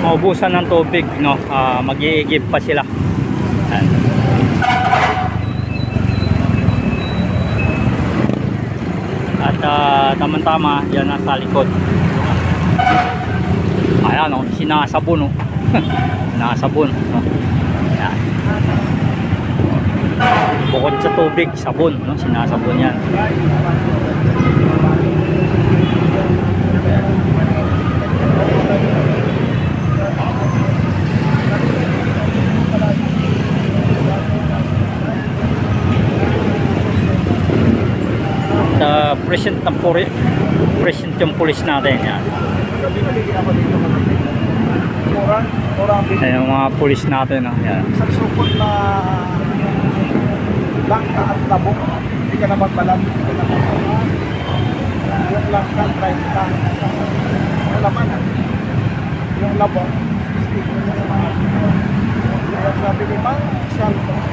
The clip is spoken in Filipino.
maubusan ng tubig, no? Mag-iigib pa sila. Yan. At tama-tama yan nasa likod. Ayan, no? Sinasabon, no? Sinasabon, no? Yan. Bukod sa tubig, sabon, no? Sinasabon yan. Present yung pulis natin yan. Ayan yung mga pulis natin, no? Yan. Isang supot na langka at labok, hindi ka na magbalan, yung langka, try ka yung laman, yung labok, kaya sabi ni Mang, cellphone